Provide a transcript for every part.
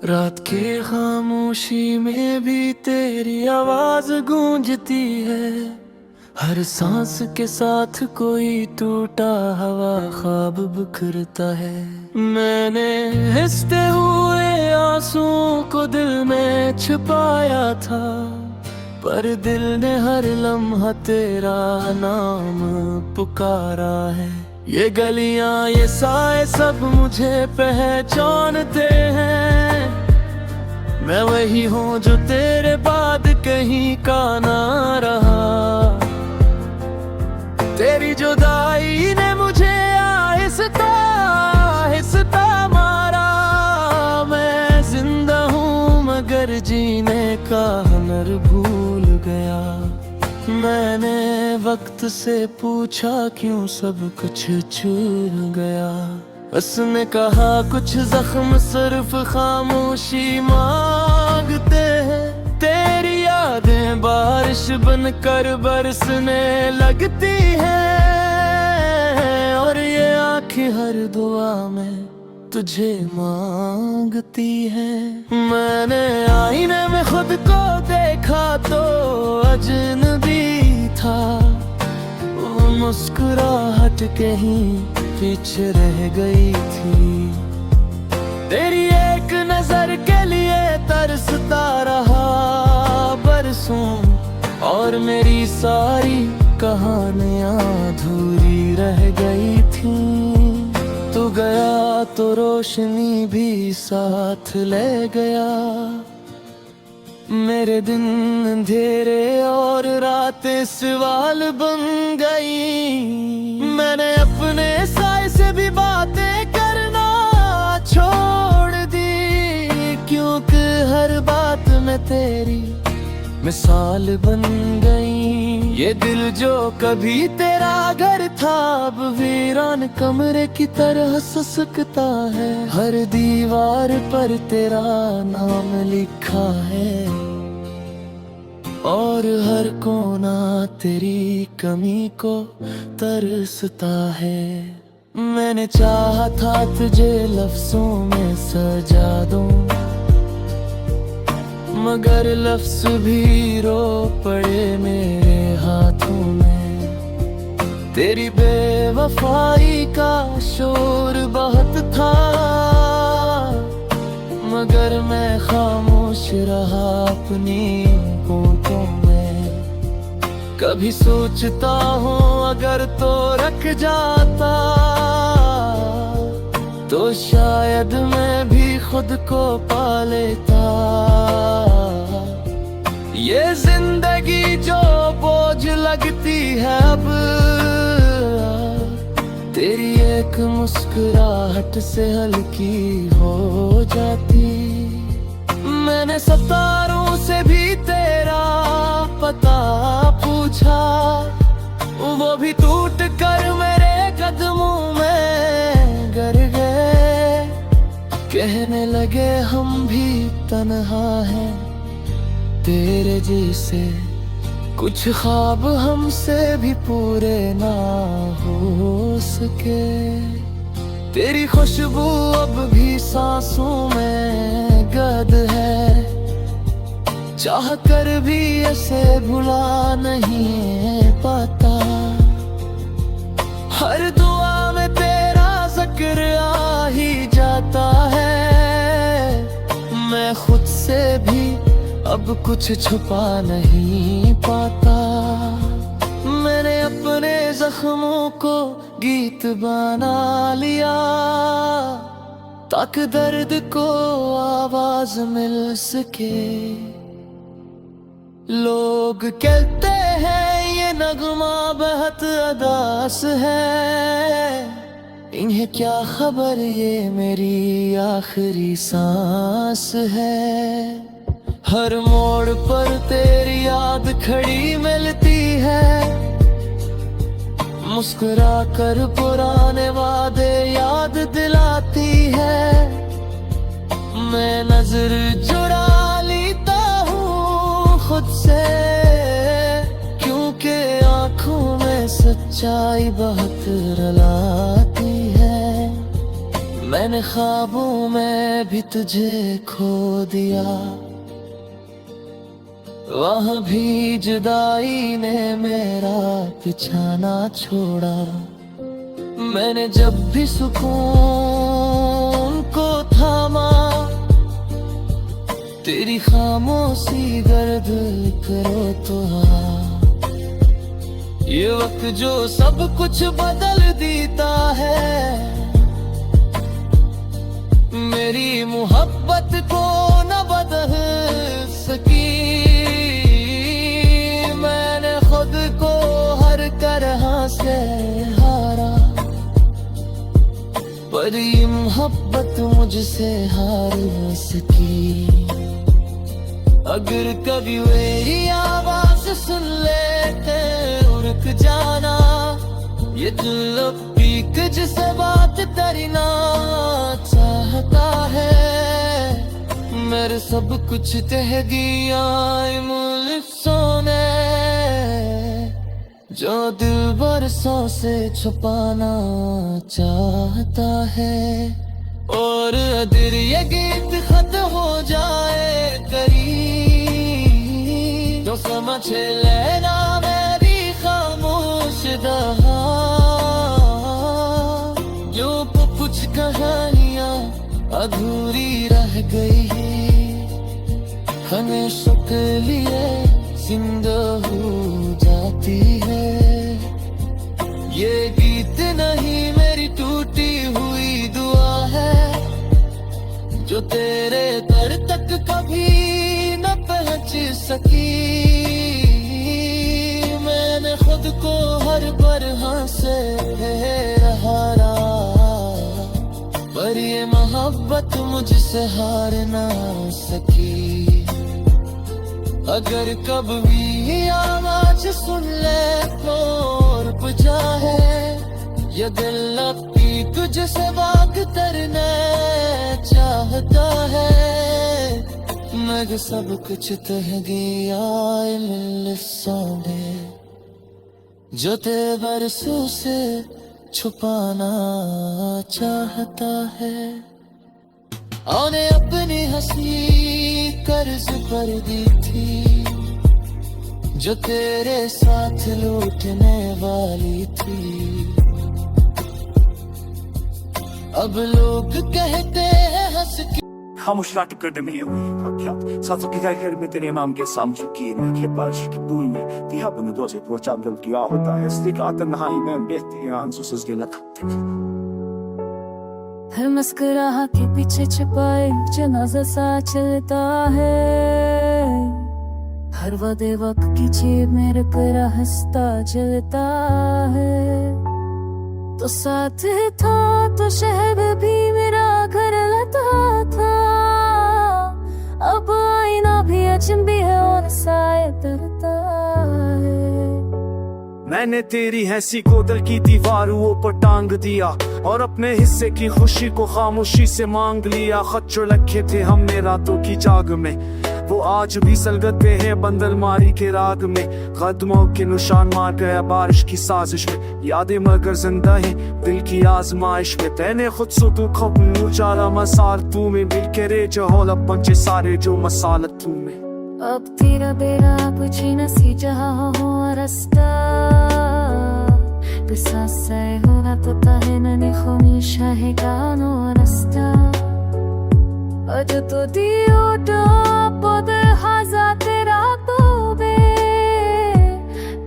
रात की खामोशी में भी तेरी आवाज गूंजती है। हर सांस के साथ कोई टूटा हवा ख्वाब बिखरता है। मैंने हंसते हुए आंसुओं को दिल में छुपाया था, पर दिल ने हर लम्हा तेरा नाम पुकारा है। ये गलियां ये साए सब मुझे पहचानते हैं। मैं वही हूँ जो तेरे बाद कहीं का ना रहा। तेरी जुदाई ने मुझे आहिस्ता आहिस्ता मारा। मैं जिंदा हूँ मगर जीने का हुनर भूल गया। मैंने वक्त से पूछा क्यों सब कुछ छूट गया। उसने कहा कुछ जख्म सिर्फ खामोशी मांगते हैं। तेरी यादें बारिश बनकर बरसने लगती हैं, और ये आँखें हर दुआ में तुझे मांगती है। मैंने आईने में खुद को देखा तो अजनबी था। वो मुस्कुराहट कहीं पीछे रह गई थी। तेरी एक नजर के लिए तरसता रहा बरसों, और मेरी सारी कहानियां अधूरी रह गई थी। तू गया तो रोशनी भी साथ ले गया। मेरे दिन अंधेरे और रातें सवाल बन गई। मैंने अपने साए से भी बातें करना छोड़ दी, क्योंकि हर बात में तेरी मिसाल बन गई। ये दिल जो कभी तेरा घर था अब वीरान कमरे की तरह ससकता है। हर दीवार पर तेरा नाम लिखा है, और हर कोना तेरी कमी को तरसता है। मैंने चाहा था तुझे लफ्जों में सजा दूं, मगर लफ्ज भी रो पड़े मेरे हाथों में। तेरी बेवफाई का शोर बहुत था, मगर मैं खामोश रहा अपनी होठों में। कभी सोचता हूँ अगर तो रख जाता, तो शायद मैं भी खुद को पा लेता। ये जिंदगी जो बोझ लगती है अब, तेरी एक मुस्कुराहट से हल्की हो जाती। मैंने सितारों से भी तेरा पता पूछा, वो भी टूट कर मेरे कदमों में गिर गए। कहने लगे हम भी तन्हा हैं तेरे जैसे, कुछ ख्वाब हमसे भी पूरे ना हो सके। तेरी खुशबू अब भी सांसों में गर्द है, चाह कर भी ऐसे भुला नहीं पाता। हर दुआ में तेरा जिक्र आ ही जाता है। मैं खुद से भी अब कुछ छुपा नहीं पाता। मैंने अपने जख्मों को गीत बना लिया, ताकि दर्द को आवाज मिल सके। लोग कहते हैं ये नगमा बहुत अदास है, इन्हें क्या खबर ये मेरी आखिरी सांस है। हर मोड़ पर तेरी याद खड़ी मिलती है, मुस्कुरा कर पुराने वादे याद दिलाती है। मैं नजर चुरा लेता हूँ खुद से, क्योंकि आँखों में सच्चाई बहुत रुलाती है। मैंने ख्वाबों में भी तुझे खो दिया, वहाँ भी जुदाई ने मेरा पीछा ना छोड़ा। मैंने जब भी सुकून को थामा, तेरी खामोशी दर्द करो तो ये वक्त जो सब कुछ बदल देता है, मेरी मोहब्बत को न बदल सकी। मैंने खुद को हर तरह से हारा, पर ये मोहब्बत मुझसे हार न सकी। अगर कभी मेरी आवाज सुन लेते रुक जाना, ये दिल पीक जिसे बात करना चाहता है। मेरे सब कुछ कह दिया मुल्फों जो दिल बरसों से छुपाना चाहता है। और अगर ये गीत खत्म हो जाए करीब, तो समझ लेना मेरी खामोश दहा। जो कुछ कहानियां अधूरी रह गई, हमेशा के लिए जिंदा हो जाती है। ये गीत नहीं मेरी टूटी हुई दुआ है, जो तेरे दर तक कभी न पहुंच सकी। मैंने खुद को हर बरहा से हारा, पर ये मोहब्बत मुझसे हार ना सकी। अगर कभी आवाज सुन ले तो रुक जाए, ये दिल अपनी तुझसे बात करना चाहता है। मैं सब कुछ कह गया मिलने, जो तेरे बरसों से छुपाना चाहता है। औने अपनी हंसी कर्ज पर दी थी, जो तेरे साथ लूटने वाली थी। अब लोग कहते हैं हंस के खामोश akademiye uyuyorken Sasuke hürmetine imam के सामने की के पास की दूर में दिया बने दो से पहुंचा दिल किया होता है इसलिए आते नहाई में बेहती आंसू से गिला हर मुस्कुराहट के पीछे छुपाए जनाजा सा चलता है। हर वादे वक्त की जेब में रखा हंसता चलता है। तो साथ था तो शहर भी मेरा घर लगता था, अब आईना भी अजनबी है और शायद डरता है। मैंने तेरी हैसी को दिल की दीवारों पर टांग दिया और अपने हिस्से की खुशी को खामोशी से मांग लिया। खत जो लिखे थे हमने रातों की जाग में, वो आज भी सलगत पे है बंदल मारी के राग में। कदमों के निशान मार गया बारिश की साजिश में, यादें मगर जिंदा है दिल की आजमाइश में। तेने खुद से तू खब उजाला मसाल तू में मिल के रे जो होला पंचे सारे जो मसाला तू में। अब तेरा बेरा बुझी नसी जहाँ हो रास्ता, पिसास से होना तो ताहे नने खुमीशा है गानो रास्ता। आज तो दियो डा पदर हाजा तेरा तोबे,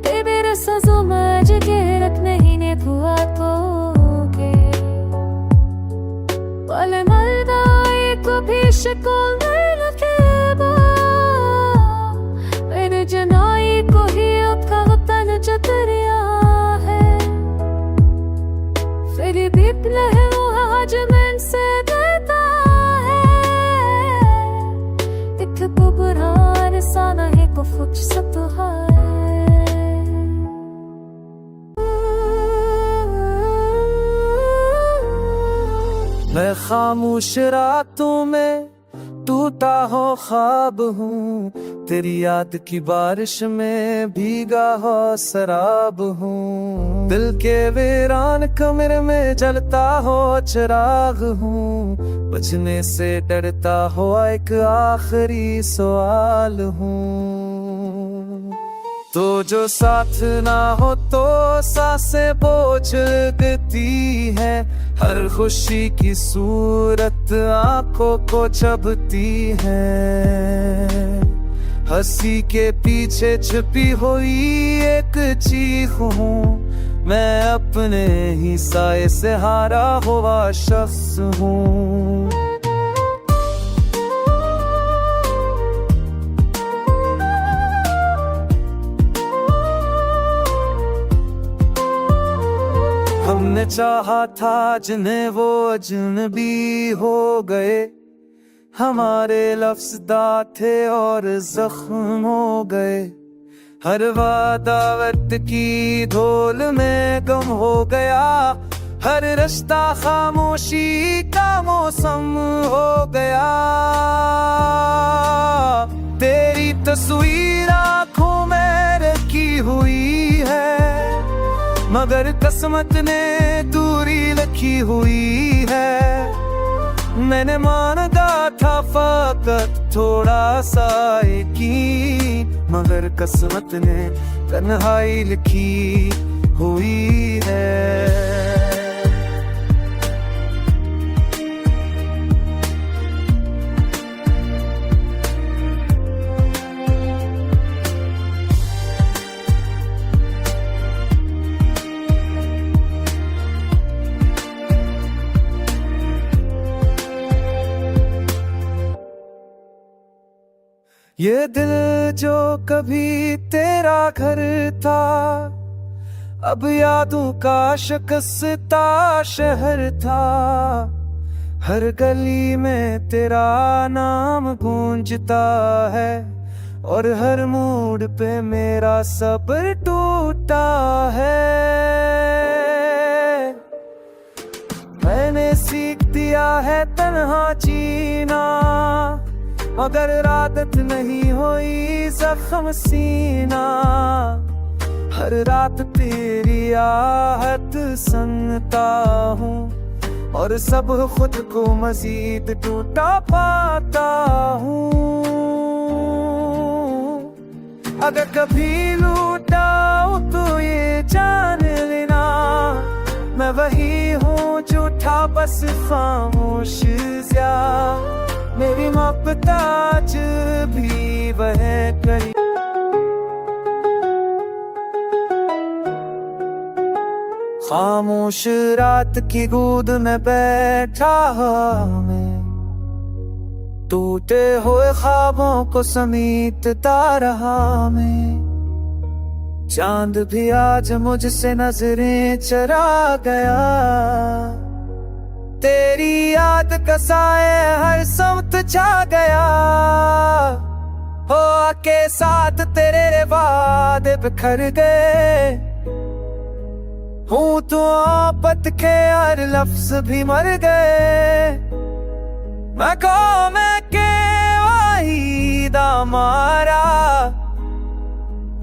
तेरे रसों में जगे रख नहीं ने धुआ तोगे। वाले मर्दा एक भी शक्ल नहीं लगे जनाई को ही उसका तन चतरिया है। फिर भी लहे वो आज मन से देता है। एक बुबरान साना है को फुच सतो है। मैं खामोश रातों में टूटा हो ख्वाब हूँ, तेरी याद की बारिश में भीगा हो शराब हूँ। दिल के वीरान कमरे में जलता हो चिराग हूँ, बचने से डरता हो एक आखिरी सवाल हूँ। तो जो साथ ना हो तो सांसें बोझ लगती है, हर खुशी की सूरत आंखों को चुभती है। हंसी के पीछे छुपी हुई एक चीख हूँ, मैं अपने ही साए से हारा हुआ शख्स हूँ। हमने चाहा था जिन्हें वो अजनबी हो गए, हमारे लफ्ज़दा थे और जख्म हो गए। हर वादा वक्त की धोल में गम हो गया, हर रिश्ता खामोशी का मौसम हो गया। तेरी तस्वीर आँखों में रखी हुई है, मगर किस्मत ने दूरी रखी हुई है। मैंने मानता था फकत थोड़ा सा यकीन, मगर किस्मत ने तन्हाई लिखी हुई है। ये दिल जो कभी तेरा घर था, अब यादों का शिकस्ता शहर था। हर गली में तेरा नाम गूंजता है, और हर मूड पे मेरा सब्र टूटा है। मैंने सीख दिया है तन्हा जीना, मगर आदत नहीं हुई जख्म सीना। हर रात तेरी आहट सुनता हूँ, और सब खुद को मजीद टूटा पाता हूँ। अगर कभी लूटाऊं तो ये जान लेना, मैं वही हूँ झूठा बस खामोश ज़्या। मेरी मोहब्बत आज भी वह करी। खामोश रात की गोद में बैठा मैं, टूटे हुए ख्वाबों को समेटता रहा मैं। चांद भी आज मुझसे नजरें चरा गया, तेरी याद का साए हर समत छा गया। हो के साथ तेरे वादे बिखर गए, हूँ तो आपत के हर लफ्ज भी मर गए। मैं कौम के वाहिदा मारा,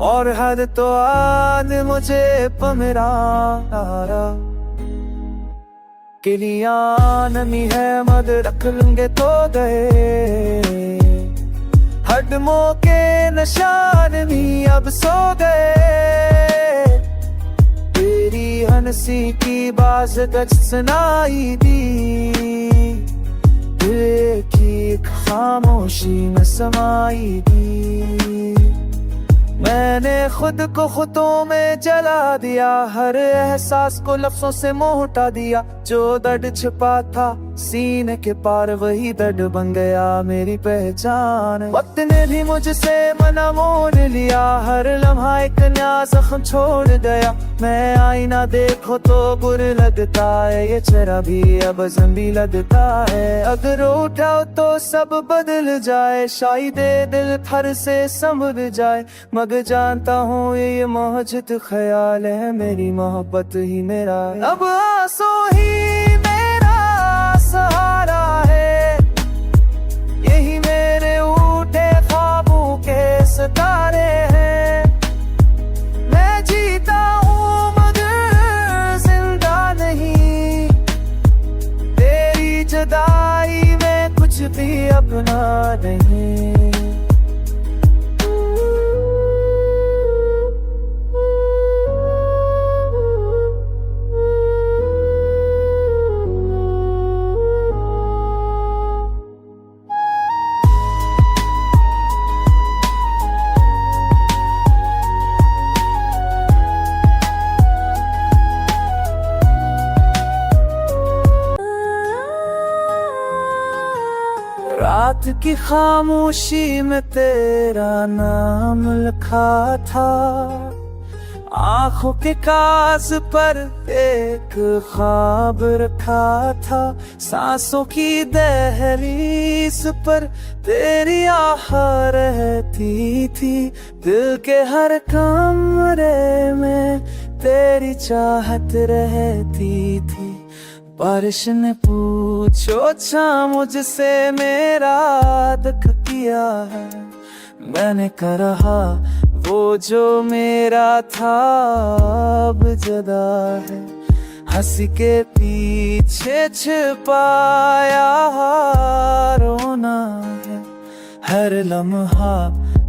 और हद तो आज मुझे पमरा। किलियां नमी है मद रख लूंगे तो गए, हडमों के निशान भी अब सो गए। तेरी हंसी की बाज गज सुनाई दी, दिल की खामोशी में समाई दी। मैंने खुद को खुदों में जला दिया, हर एहसास को लफ्जों से मोटा दिया। जो दर्द छिपा था सीने के पार, वही दर्द बन गया मेरी पहचान। वक्त ने भी मुझसे मना मोड़ लिया, हर लम्हा एक नया जख्म छोड़ गया। मैं आईना देखो तो बुरा लगता है, ये चेहरा भी अब ज़ंबी लगता है। अगर उठाओ तो सब बदल जाए, शायद दिल थर से संभल जाए। मगर जानता हूँ ये मौजूद ख्याल है, मेरी मोहब्बत ही मेरा अब आंसू ही मेरा सहारा है। यही नजारे हैं। मैं जीता हूँ मगर जिंदा नहीं, तेरी जुदाई में कुछ भी अपना नहीं। रात की खामोशी में तेरा नाम लिखा था, आंखों के काज पर एक ख्वाब रखा था। सांसों की दहलीज पर तेरी आह रहती थी, दिल के हर कमरे में तेरी चाहत रहती थी। बारिश ने पूछो छा मुझसे मेरा दुख किया है, मैंने कहा वो जो मेरा था अब जुदा है। हंसी के पीछे छिपाया रोना है, हर लम्हा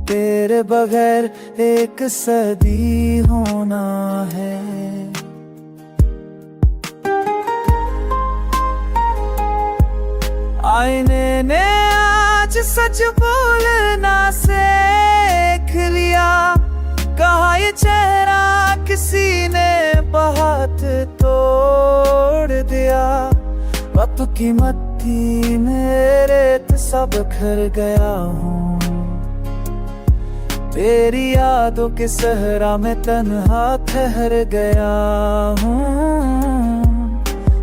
तेरे बगैर एक सदी होना है। आईने ने आज सच बोलना सीख लिया, कहा ये चेहरा किसी ने बहुत तोड़ दिया। वक्त की मट्टी मेरे सब बिखर गया हूँ, तेरी यादों के सहरा में तन्हा ठहर गया हूँ।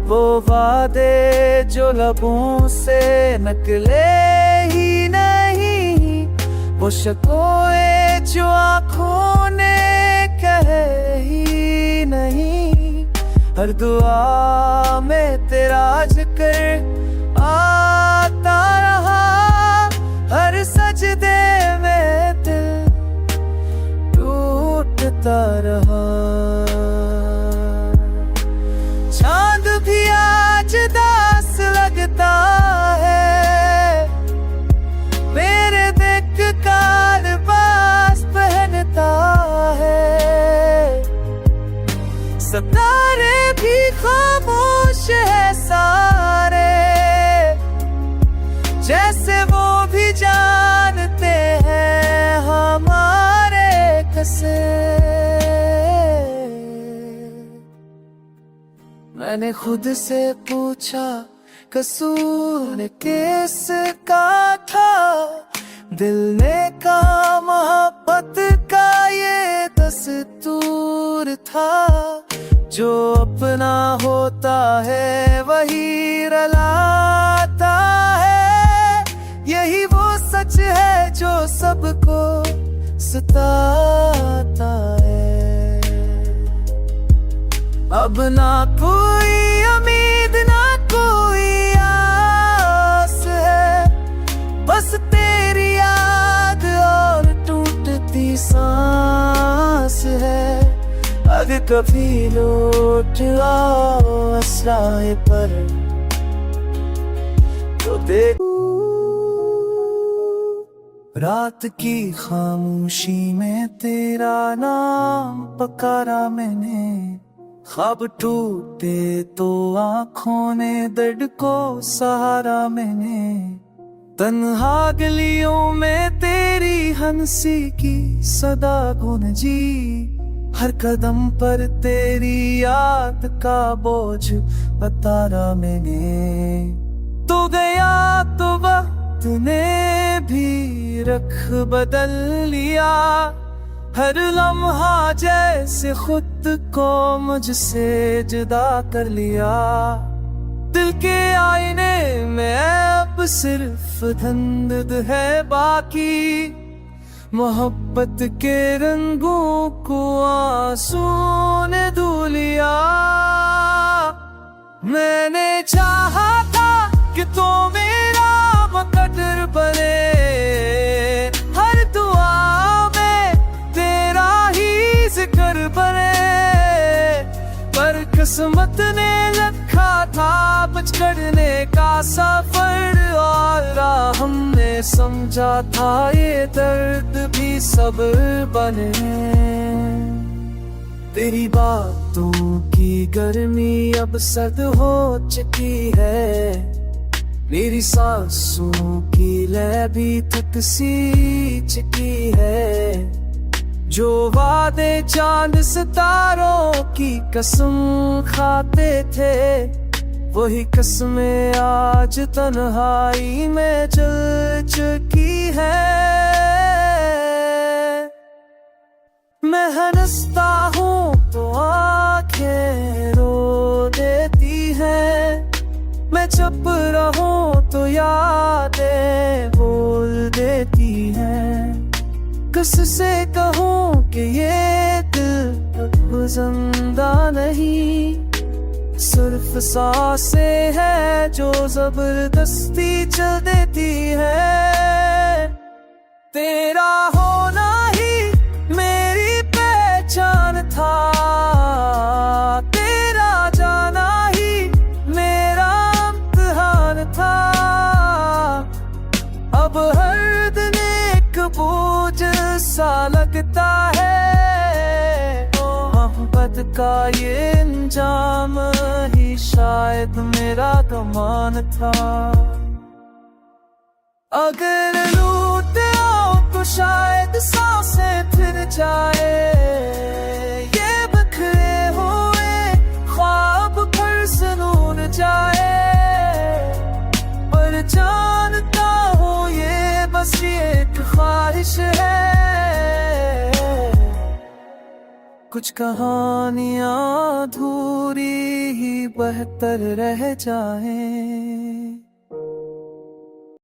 वो वादे जो लबों से निकले ही नहीं, वो शिकवे जो आँखों ने कहे ही नहीं। हर दुआ में तेरा जिक्र आता रहा, हर सजदे में दिल टूटता रहा। चांद भी आज दास लगता है, मेरे देख कार पास पहनता है। सितारे भी खामोश है सारे, जैसे वो भी जानते हैं हमारे किस्से। मैंने खुद से पूछा कसूर किसका था, दिल ने कहा मोहब्बत का ये दस्तूर था। जो अपना होता है वही रलाता है, यही वो सच है जो सबको सताता है। अब ना कोई उम्मीद ना कोई आस है, बस तेरी याद और टूटती सांस है। अगर कभी लौट आओ असराए पर तो देख। रात की खामोशी में तेरा नाम पुकारा मैंने, ख्वाब टूटे तो आँखों ने दर्द को सहारा मैंने। तन्हा गलियों में तेरी हंसी की सदा गूंजी, हर कदम पर तेरी याद का बोझ उतारा मैंने। तो गया तो वक्त ने भी रख बदल लिया, हर लम्हा जैसे खुद को मुझसे जुदा कर लिया। दिल के आईने में अब सिर्फ धुंध है बाकी, मोहब्बत के रंगों को आंसू ने धो लिया। मैंने चाहा था कि तो मेरा मुकद्दर बने, हर दुआ में किस्मत ने रखा था बच करने का सफर, और हमने समझा था ये दर्द भी सब्र बने। तेरी बातों की गर्मी अब सर्द हो चुकी है, मेरी सांसों की लय भी थक सी चुकी है। जो वादे चांद सितारों की कसम खाते थे, वही कसमें आज तन्हाई में जल चुकी है। मैं हंसता हूँ तो आंखें रो देती हैं, मैं चुप रहूं तो यादें बोल देती हैं। किससे कहूँ कि ये दिल जिंदा नहीं, सिर्फ सांसें है जो जबरदस्ती चल देती है। तेरा होना ही मेरी पहचान था, तेरा जाना ही मेरा इम्तिहान था। अब हर दिन एक बोझ सा लगता है, मोहब्बत का ये अंजाम ही शायद मेरा कमान था। अगर लूट आओ तो शायद सांसें फिर जाए, ये बिखरे हुए ख्वाब पर सुनून जाए। पर जानता हूँ ये बस एक ख्वाहिश है, कुछ कहानियां अधूरी ही बेहतर रह जाएं।